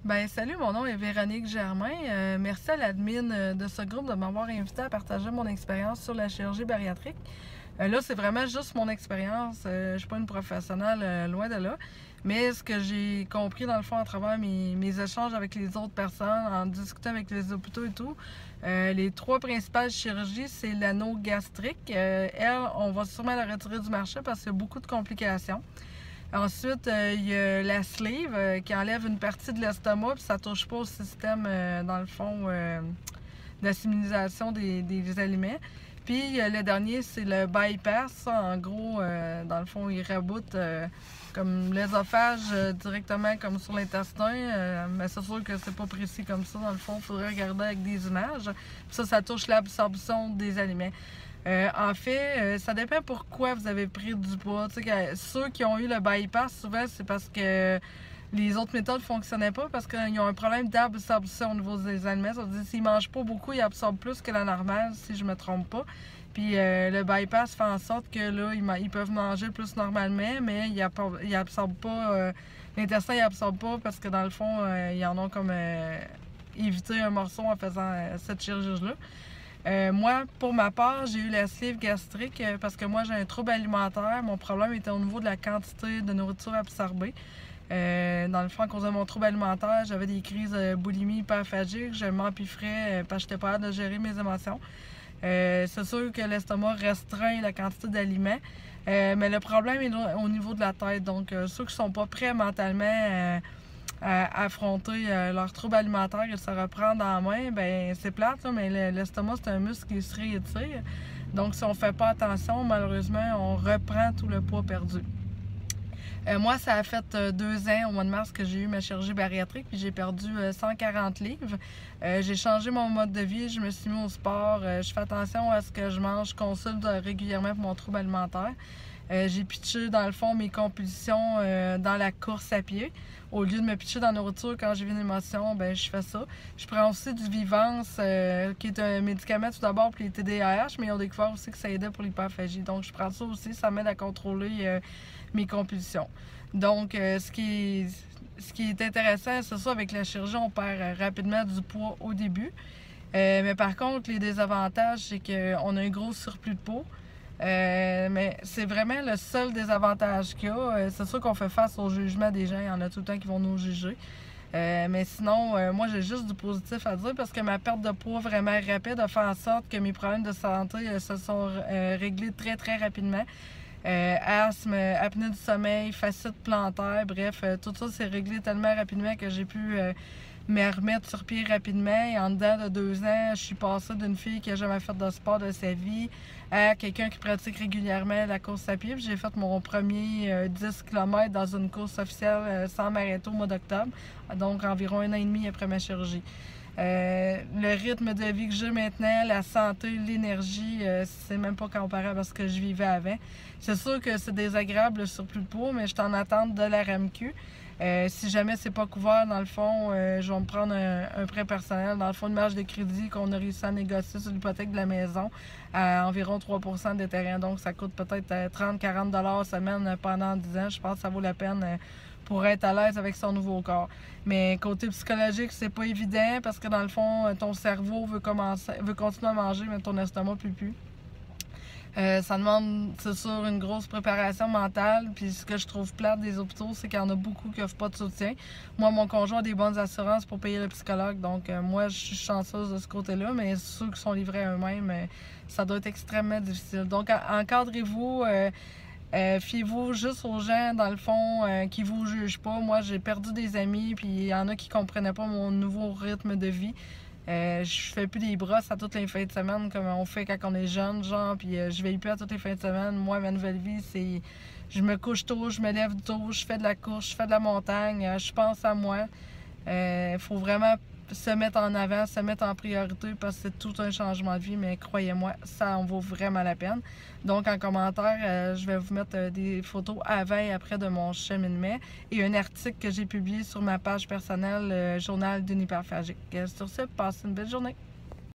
Ben salut, mon nom est Véronique Germain. Merci à l'admin de ce groupe de m'avoir invité à partager mon expérience sur la chirurgie bariatrique. Là, c'est vraiment juste mon expérience. Je ne suis pas une professionnelle, loin de là. Mais ce que j'ai compris dans le fond à travers mes échanges avec les autres personnes, en discutant avec les hôpitaux et tout, les trois principales chirurgies, c'est l'anneau gastrique. Elle, on va sûrement la retirer du marché parce qu'il y a beaucoup de complications. Ensuite, il y a la sleeve qui enlève une partie de l'estomac, puis ça touche pas au système, dans le fond, d'assimilation des aliments. Puis le dernier, c'est le bypass. Ça, en gros, dans le fond, il raboute comme l'œsophage directement comme sur l'intestin. Mais c'est sûr que c'est pas précis comme ça. Dans le fond, il faudrait regarder avec des images. Puis ça touche l'absorption des aliments. En fait, ça dépend pourquoi vous avez pris du poids. Ceux qui ont eu le bypass, souvent, c'est parce que les autres méthodes ne fonctionnaient pas parce qu'ils ont un problème d'absorption au niveau des aliments. Ça veut dire s'ils ne mangent pas beaucoup, ils absorbent plus que la normale, si je ne me trompe pas. Puis le bypass fait en sorte que là, ils peuvent manger plus normalement, mais ils absorbent pas. L'intestin, il absorbe pas parce que dans le fond, ils en ont comme évité un morceau en faisant cette chirurgie-là. Moi, pour ma part, j'ai eu la sleeve gastrique parce que moi, j'ai un trouble alimentaire. Mon problème était au niveau de la quantité de nourriture absorbée. Dans le fond, à cause de mon trouble alimentaire, j'avais des crises de boulimie hyperphagique. Je m'empiffrais parce que j'étais pas capable de gérer mes émotions. C'est sûr que l'estomac restreint la quantité d'aliments. Mais le problème est au niveau de la tête. Donc, ceux qui ne sont pas prêts mentalement à affronter leur trouble alimentaire et de se reprendre en main, ben c'est plate, là, mais l'estomac, c'est un muscle qui se réétire. Donc, si on ne fait pas attention, malheureusement, on reprend tout le poids perdu. Moi, ça a fait 2 ans, au mois de mars, que j'ai eu ma chirurgie bariatrique, puis j'ai perdu 140 livres. J'ai changé mon mode de vie, je me suis mis au sport, je fais attention à ce que je mange, je consulte régulièrement pour mon trouble alimentaire. J'ai pitché, dans le fond, mes compulsions dans la course à pied. Au lieu de me pitcher dans la nourriture quand j'ai une émotion, ben je fais ça. Je prends aussi du Vivance, qui est un médicament tout d'abord pour les TDAH, mais ils ont découvert aussi que ça aidait pour l'hyperphagie. Donc, je prends ça aussi, ça m'aide à contrôler mes compulsions. Donc, ce qui est intéressant, c'est ça, avec la chirurgie, on perd rapidement du poids au début. Mais par contre, les désavantages, c'est qu'on a un gros surplus de peau. Mais c'est vraiment le seul désavantage qu'il y a. C'est sûr qu'on fait face au jugement des gens. Il y en a tout le temps qui vont nous juger. Mais sinon, moi, j'ai juste du positif à dire parce que ma perte de poids vraiment rapide a fait en sorte que mes problèmes de santé se sont réglés très, très rapidement. Asthme, apnée du sommeil, fascite plantaire, bref, tout ça s'est réglé tellement rapidement que j'ai pu me remettre sur pied rapidement. Et en dedans de 2 ans, je suis passée d'une fille qui n'a jamais fait de sport de sa vie à quelqu'un qui pratique régulièrement la course à pied. J'ai fait mon premier 10 km dans une course officielle sans m'arrêter au mois d'octobre, donc environ 1 an et demi après ma chirurgie. Le rythme de vie que j'ai maintenant, la santé, l'énergie, c'est même pas comparable à ce que je vivais avant. C'est sûr que c'est désagréable le surplus de poids, mais je suis en attente de la RAMQ. Si jamais c'est pas couvert, dans le fond, je vais me prendre un prêt personnel, dans le fond, une marge de crédit qu'on a réussi à négocier sur l'hypothèque de la maison à environ 3% des terrains. Donc, ça coûte peut-être 30-40$ semaine pendant 10 ans. Je pense que ça vaut la peine pour être à l'aise avec son nouveau corps. Mais côté psychologique, c'est pas évident parce que dans le fond, ton cerveau veut continuer à manger, mais ton estomac ne peut plus. Ça demande, c'est sûr, une grosse préparation mentale. Puis ce que je trouve plate des hôpitaux, c'est qu'il y en a beaucoup qui n'offrent pas de soutien. Moi, mon conjoint a des bonnes assurances pour payer le psychologue. Donc, moi, je suis chanceuse de ce côté-là. Mais ceux qui sont livrés à eux-mêmes, ça doit être extrêmement difficile. Donc, encadrez-vous. Fiez-vous juste aux gens, dans le fond, qui vous jugent pas. Moi, j'ai perdu des amis, puis il y en a qui comprenaient pas mon nouveau rythme de vie. Je fais plus des brosses à toutes les fins de semaine comme on fait quand on est jeune, genre, puis je veille plus à toutes les fins de semaine. Moi, ma nouvelle vie, c'est je me couche tôt, je me lève tôt, je fais de la course, je fais de la montagne, je pense à moi. Faut vraiment se mettre en avant, se mettre en priorité parce que c'est tout un changement de vie, mais croyez-moi, ça en vaut vraiment la peine. Donc, en commentaire, je vais vous mettre des photos avant et après de mon cheminement et un article que j'ai publié sur ma page personnelle, Journal d'une hyperphagique. Sur ce, passez une belle journée.